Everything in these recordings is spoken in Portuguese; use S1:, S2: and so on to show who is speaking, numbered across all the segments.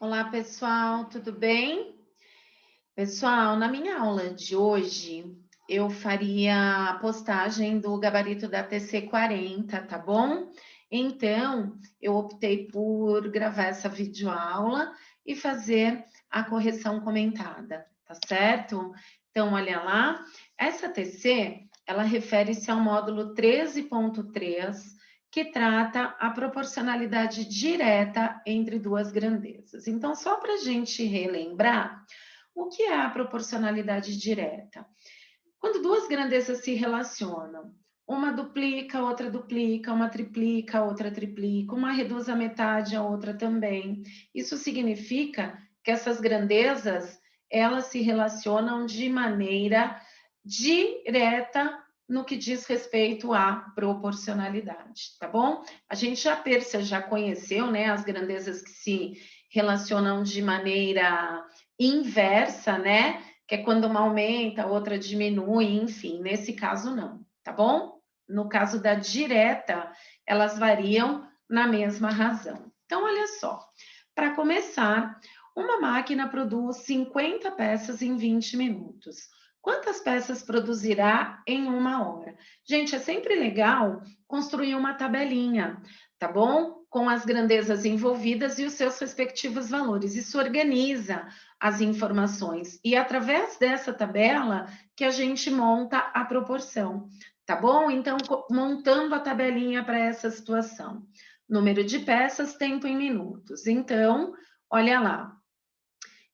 S1: Olá, pessoal, tudo bem? Pessoal, na minha aula de hoje, eu faria a postagem do gabarito da TC40, tá bom? Então, eu optei por gravar essa videoaula e fazer a correção comentada, tá certo? Então, olha lá, essa TC, ela refere-se ao módulo 13.3, que trata a proporcionalidade direta entre duas grandezas. Então, só para a gente relembrar, o que é a proporcionalidade direta? Quando duas grandezas se relacionam, uma duplica, uma triplica, outra triplica, uma reduz a metade, a outra também. Isso significa que essas grandezas, elas se relacionam de maneira direta no que diz respeito à proporcionalidade, tá bom? A gente já conheceu, né, as grandezas que se relacionam de maneira inversa, né? Que é quando uma aumenta, a outra diminui, enfim, nesse caso não, tá bom? No caso da direta, elas variam na mesma razão. Então, olha só, para começar, uma máquina produz 50 peças em 20 minutos. Quantas peças produzirá em uma hora? Gente, é sempre legal construir uma tabelinha, tá bom? Com as grandezas envolvidas e os seus respectivos valores. Isso organiza as informações. E através dessa tabela que a gente monta a proporção, tá bom? Então, montando a tabelinha para essa situação. Número de peças, tempo em minutos. Então, olha lá.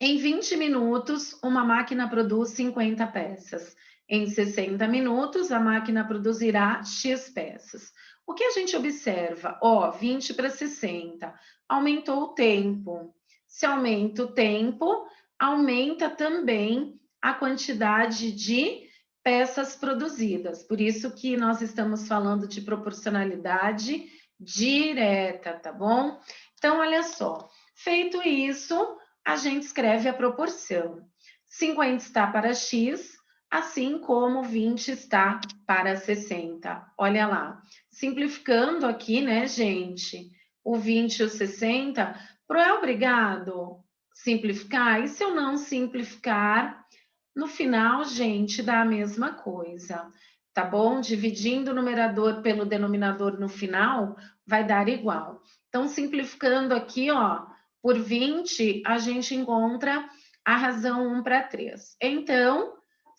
S1: Em 20 minutos, uma máquina produz 50 peças. Em 60 minutos, a máquina produzirá X peças. O que a gente observa? Ó, 20 para 60. Aumentou o tempo. Se aumenta o tempo, aumenta também a quantidade de peças produzidas. Por isso que nós estamos falando de proporcionalidade direta, tá bom? Então, olha só. Feito isso, a gente escreve a proporção. 50 está para X, assim como 20 está para 60. Olha lá. Simplificando aqui, né, gente? O 20 e o 60, é obrigado simplificar? E se eu não simplificar, no final, gente, dá a mesma coisa, tá bom? Dividindo o numerador pelo denominador no final, vai dar igual. Então, simplificando aqui, ó, por 20, a gente encontra a razão 1 para 3. Então,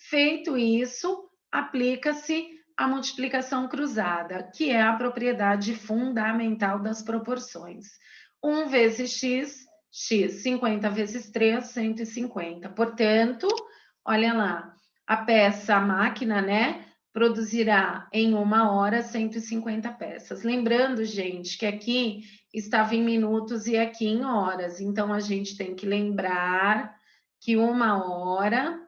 S1: feito isso, aplica-se a multiplicação cruzada, que é a propriedade fundamental das proporções. 1 vezes x, x. 50 vezes 3, 150. Portanto, olha lá, a peça, a máquina, né, produzirá em uma hora 150 peças. Lembrando, gente, que aqui estava em minutos e aqui em horas. Então, a gente tem que lembrar que uma hora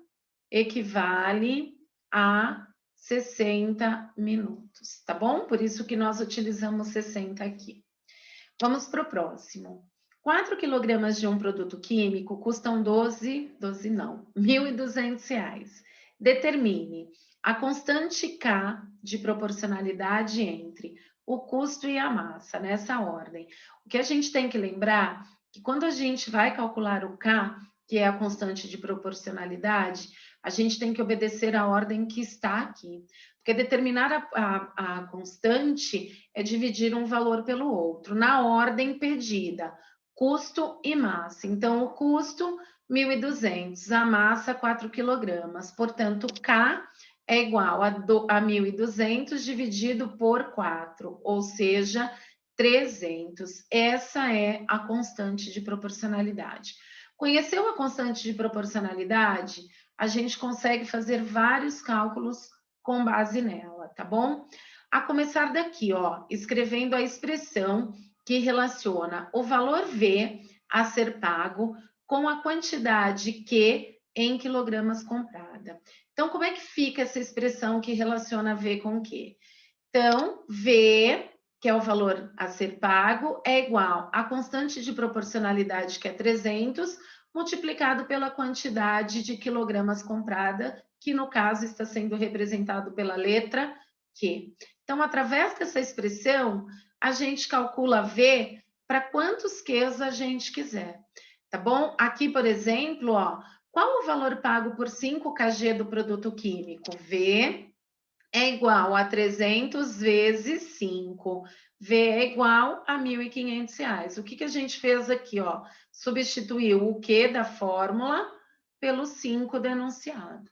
S1: equivale a 60 minutos, tá bom? Por isso que nós utilizamos 60 aqui. Vamos para o próximo. 4 quilogramas de um produto químico custam 12 não, R$ 1.200. Determine a constante K de proporcionalidade entre o custo e a massa, nessa ordem. O que a gente tem que lembrar é que quando a gente vai calcular o K, que é a constante de proporcionalidade, a gente tem que obedecer a ordem que está aqui. Porque determinar a constante é dividir um valor pelo outro, na ordem pedida, custo e massa. Então, o custo, 1.200, a massa, 4 quilogramas. Portanto, K é igual a 1.200 dividido por 4, ou seja, 300. Essa é a constante de proporcionalidade. Conheceu a constante de proporcionalidade? A gente consegue fazer vários cálculos com base nela, tá bom? A começar daqui, ó, escrevendo a expressão que relaciona o valor V a ser pago com a quantidade Q em quilogramas comprada. Então, como é que fica essa expressão que relaciona V com Q? Então, V, que é o valor a ser pago, é igual à constante de proporcionalidade, que é 300, multiplicado pela quantidade de quilogramas comprada, que no caso está sendo representado pela letra Q. Então, através dessa expressão, a gente calcula V para quantos Qs a gente quiser. tá bom? Aqui, por exemplo, ó, qual o valor pago por 5 kg do produto químico? V é igual a 300 vezes 5. V é igual a R$ 1.500. O que que a gente fez aqui, ó? Substituiu o Q da fórmula pelo 5 denunciado,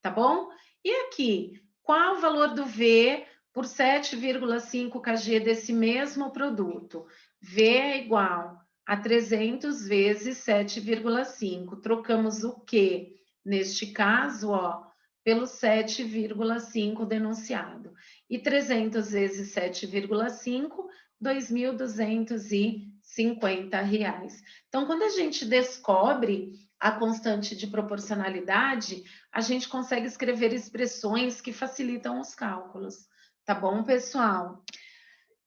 S1: tá bom? E aqui, qual o valor do V por 7,5 kg desse mesmo produto? V é igual a 300 vezes 7,5. Trocamos o Q, neste caso, ó, pelo 7,5 denunciado. E 300 vezes 7,5, R$ 2.250. Então, quando a gente descobre a constante de proporcionalidade, a gente consegue escrever expressões que facilitam os cálculos. Tá bom, pessoal?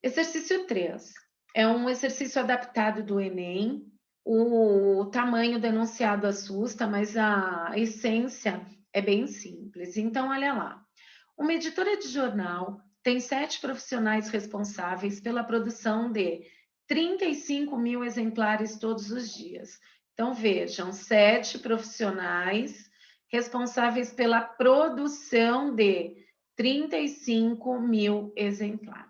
S1: Exercício 3. É um exercício adaptado do Enem. O tamanho do enunciado assusta, mas a essência é bem simples. Então, olha lá. Uma editora de jornal tem 7 profissionais responsáveis pela produção de 35 mil exemplares todos os dias. Então, vejam, 7 profissionais responsáveis pela produção de 35 mil exemplares.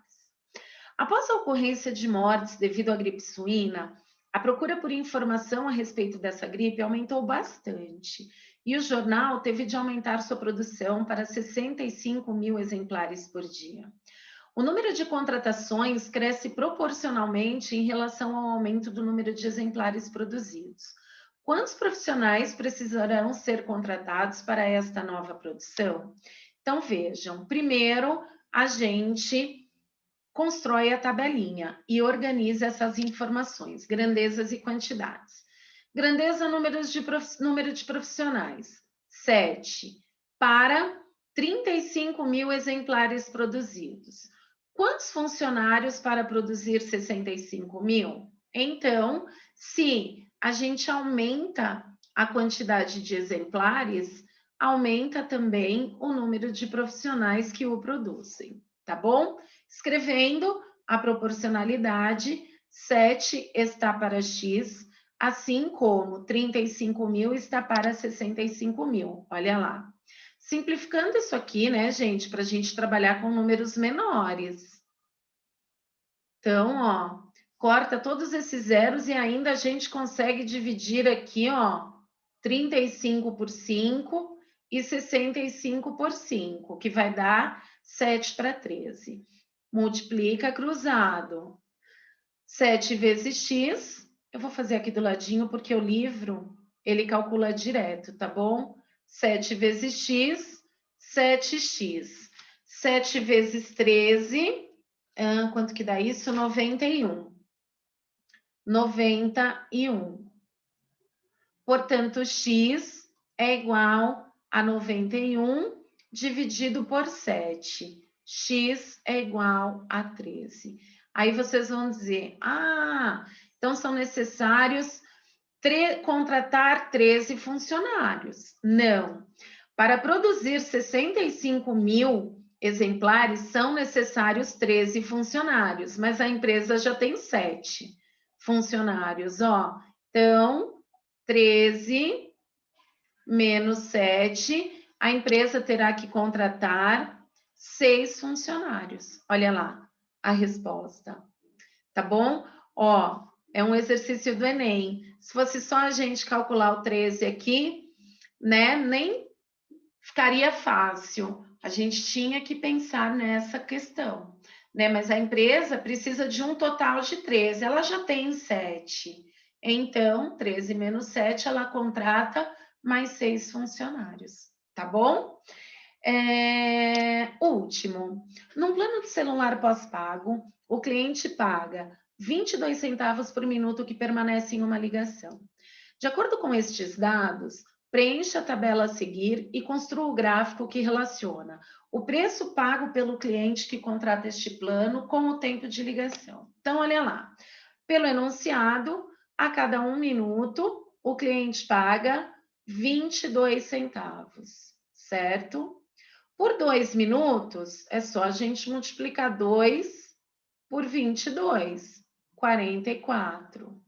S1: Após a ocorrência de mortes devido à gripe suína, a procura por informação a respeito dessa gripe aumentou bastante e o jornal teve de aumentar sua produção para 65 mil exemplares por dia. O número de contratações cresce proporcionalmente em relação ao aumento do número de exemplares produzidos. Quantos profissionais precisarão ser contratados para esta nova produção? Então, vejam, primeiro a gente constrói a tabelinha e organiza essas informações, grandezas e quantidades. Grandeza, número de profissionais, 7, para 35 mil exemplares produzidos. Quantos funcionários para produzir 65 mil? Então, se a gente aumenta a quantidade de exemplares, aumenta também o número de profissionais que o produzem, tá bom? Escrevendo a proporcionalidade, 7 está para X, assim como 35 mil está para 65 mil. Olha lá. Simplificando isso aqui, né, gente, para a gente trabalhar com números menores. Então, ó, corta todos esses zeros e ainda a gente consegue dividir aqui, ó, 35 por 5 e 65 por 5, que vai dar 7 para 13. Multiplica cruzado. 7 vezes x, eu vou fazer aqui do ladinho porque o livro, ele calcula direto, tá bom? 7 vezes x, 7x. 7 vezes 13, quanto que dá isso? 91. 91. Portanto, x é igual a 91 dividido por 7. X é igual a 13. Aí vocês vão dizer, então são necessários contratar 13 funcionários. Não. Para produzir 65 mil exemplares, são necessários 13 funcionários, mas a empresa já tem 7 funcionários, ó. Então, 13 menos 7, a empresa terá que contratar 6 funcionários. Olha lá a resposta. Tá bom? Ó, é um exercício do Enem. Se fosse só a gente calcular o 13 aqui, né, nem ficaria fácil. A gente tinha que pensar nessa questão, né? Mas a empresa precisa de um total de 13, ela já tem 7. Então, 13 menos 7, ela contrata mais 6 funcionários, tá bom? Último, num plano de celular pós-pago, o cliente paga 22 centavos por minuto que permanece em uma ligação. De acordo com estes dados, preencha a tabela a seguir e construa o gráfico que relaciona o preço pago pelo cliente que contrata este plano com o tempo de ligação. Então, olha lá. Pelo enunciado, a cada 1 minuto, o cliente paga 22 centavos, certo? Por 2 minutos, é só a gente multiplicar 2 por 22, 44.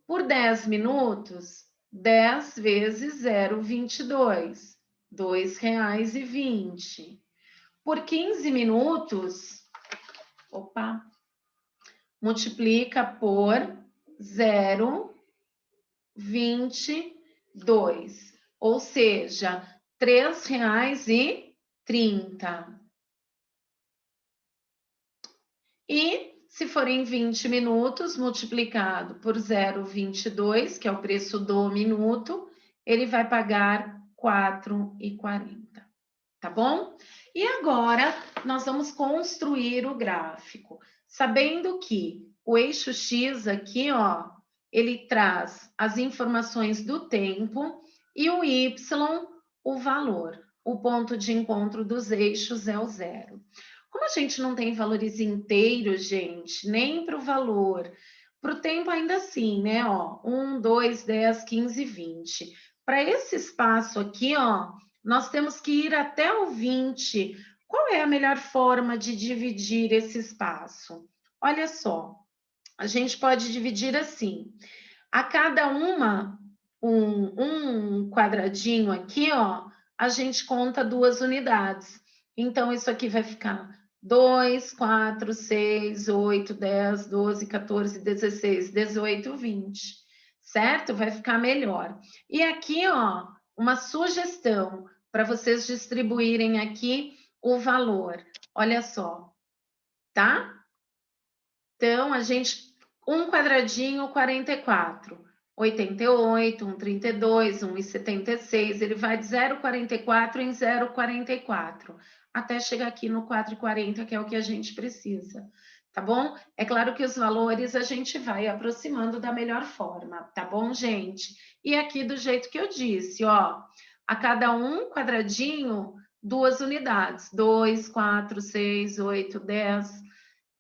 S1: Por 10 minutos, 10 vezes 0,22, R$ 2,20. Por 15 minutos, multiplica por 0,22, ou seja, R$ 3,30. E se forem 20 minutos, multiplicado por 0,22, que é o preço do minuto, ele vai pagar R$ 4,40, tá bom? E agora, nós vamos construir o gráfico, sabendo que o eixo X aqui, ó, ele traz as informações do tempo e o Y, o valor. O ponto de encontro dos eixos é o zero. Como a gente não tem valores inteiros, gente, nem para o valor, para o tempo ainda assim, né? Ó, 1, 2, 10, 15, 20. Para esse espaço aqui, ó, nós temos que ir até o 20. Qual é a melhor forma de dividir esse espaço? Olha só, a gente pode dividir assim. A cada um quadradinho aqui, ó, a gente conta 2 unidades. Então, isso aqui vai ficar 2, 4, 6, 8, 10, 12, 14, 16, 18, 20. Certo? Vai ficar melhor. E aqui, ó, uma sugestão para vocês distribuírem aqui o valor. Olha só, tá? Então, a gente, um quadradinho, 44. 88, 1,32, 1,76, ele vai de 0,44 em 0,44, até chegar aqui no 4,40, que é o que a gente precisa, tá bom? É claro que os valores a gente vai aproximando da melhor forma, tá bom, gente? E aqui do jeito que eu disse, ó, a cada um quadradinho, 2 unidades, 2, 4, 6, 8, 10,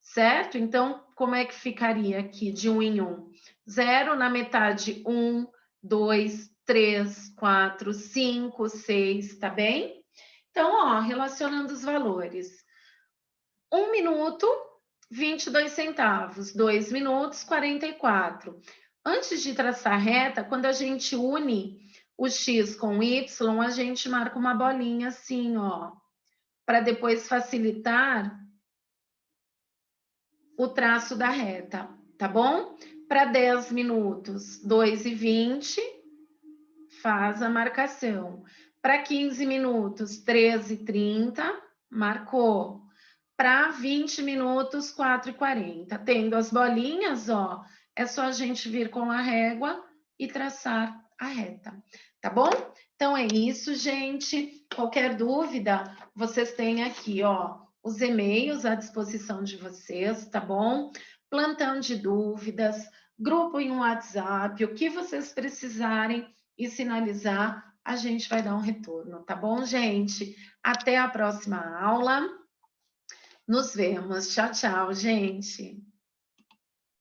S1: certo? Então, como é que ficaria aqui de 1 em 1? 0 na metade, 1, 2, 3, 4, 5, 6, tá bem? Então, ó, relacionando os valores. 1 minuto, 22 centavos. 2 minutos, 44. Antes de traçar a reta, quando a gente une o X com o Y, a gente marca uma bolinha assim, ó, para depois facilitar o traço da reta, tá bom? Para 10 minutos, 2,20, faz a marcação. Para 15 minutos, 13,30, marcou. Para 20 minutos, 4,40. Tendo as bolinhas, ó, é só a gente vir com a régua e traçar a reta, tá bom? Então é isso, gente. Qualquer dúvida, vocês têm aqui, ó, os e-mails à disposição de vocês, tá bom? Plantão de dúvidas, grupo em WhatsApp, o que vocês precisarem e sinalizar, a gente vai dar um retorno, tá bom, gente? Até a próxima aula. Nos vemos. Tchau, tchau, gente.